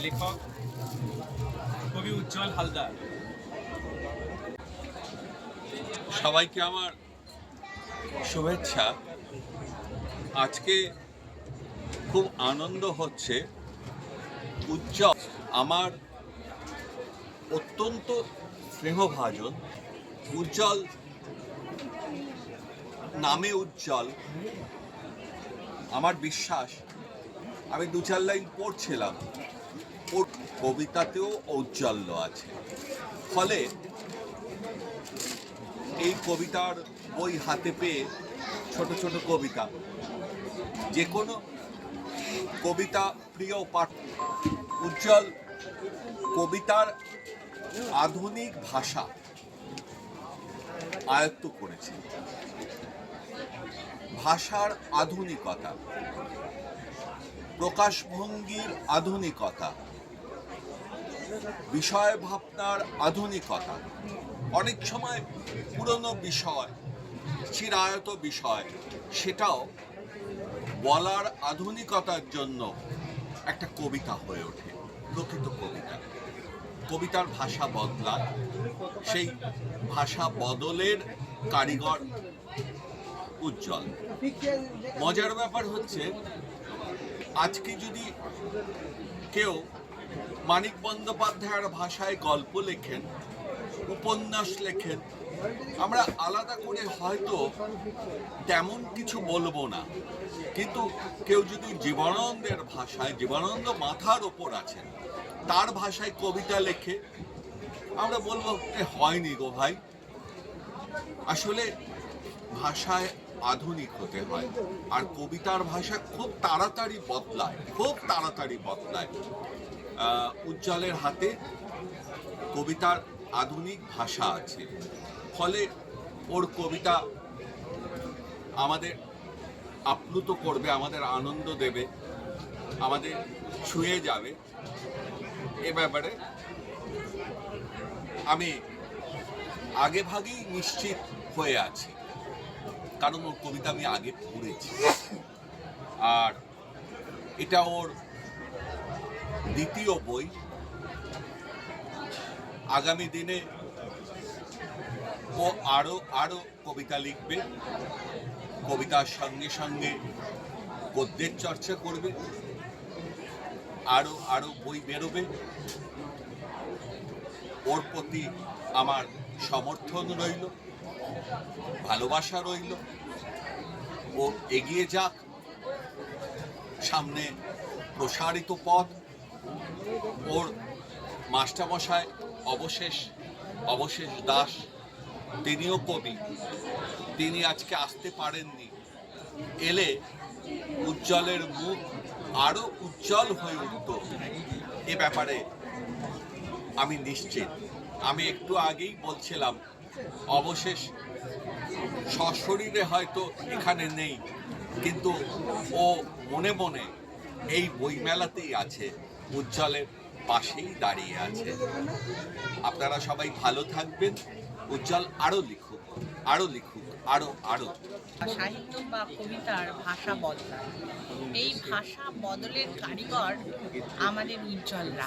লেখক কবি উজ্জ্বল হালদার। সবাইকে আমার শুভেচ্ছা। আজকে খুব আনন্দ হচ্ছে। উজ্জ্বল আমার অত্যন্ত স্নেহভাজন। উজ্জ্বল নামে উজ্জ্বল, আমার বিশ্বাস। আমি দু চার লাইন পড়ছিলাম, ওর কবিতাতেও ঔজ্জ্বল্য আছে। ফলে এই কবিতার বই হাতে পেয়ে, ছোট ছোট কবিতা, যে কোনো কবিতা প্রিয় পাঠ। উজ্জ্বল কবিতার আধুনিক ভাষা আয়ত্ত করেছে। ভাষার আধুনিকতা, প্রকাশভঙ্গির আধুনিকতা, বিষয় ভাবনার আধুনিকতা। অনেক সময় পুরনো বিষয়, চিরায়ত বিষয়, সেটাও বলার আধুনিকতার জন্য একটা কবিতা হয়ে ওঠে, প্রকৃত কবিতা। কবিতার ভাষা বদলায়, সেই ভাষা বদলের কারিগর উজ্জ্বল। মজার ব্যাপার হচ্ছে, আজকে যদি কেউ মানিক বন্দ্যোপাধ্যায়ের ভাষায় গল্প লেখেন, উপন্যাস লেখেন, আমরা আলাদা করে হয়তো তেমন কিছু বলবো না। কিন্তু কেউ যদি জীবনানন্দের ভাষায়, জীবনানন্দ মাথার ওপর আছেন, তার ভাষায় কবিতা লেখে, আমরা বলবো হয়নি গো ভাই। আসলে ভাষায় আধুনিক হতে হয়, আর কবিতার ভাষা খুব তাড়াতাড়ি বদলায়, খুব তাড়াতাড়ি বদলায়। উজ্জ্বলের হাতে কবিতার আধুনিক ভাষা আছে। ফলে ওর কবিতা আমাদের আপ্লুত করবে, আমাদের আনন্দ দেবে, আমাদের ছুঁয়ে যাবে। এ ব্যাপারে আমি আগে ভাগেই নিশ্চিত হয়ে আছি, কারণ ওর কবিতা আমি আগে পড়েছি। আর এটা ওর দ্বিতীয় বই। আগামী দিনে ও আরো আরো কবিতা লিখবে, কবিতার সঙ্গে সঙ্গে গদ্যের চর্চা করবে, আরো আরো বই বেরোবে। ওর প্রতি আমার সমর্থন রইল, ভালোবাসা রইল। ও এগিয়ে যাক, সামনে প্রসারিত পথ। ওর মাস্টারমশাই অবশেষ দাস, তিনিও কবি, তিনি আজকে আসতে পারেননি। এলে উজ্জ্বলের মুখ আরো উজ্জ্বল হয়ে উঠত, এ ব্যাপারে আমি নিশ্চিত। আমি একটু আগেই বলছিলাম, অবশেষ সশরীরে হয়তো এখানে নেই, কিন্তু ও মনে মনে এই বইমেলাতেই আছে, উজ্জ্বলের পাশেই দাঁড়িয়ে আছে। আপনারা সবাই ভালো থাকবেন। উজ্জ্বল আরো লিখুক, আরো লিখুক, আরো আরো। সাহিত্য বা কবিতার ভাষা বদলায়, এই ভাষা বদলের কারিগর আমাদের উজ্জ্বলরা।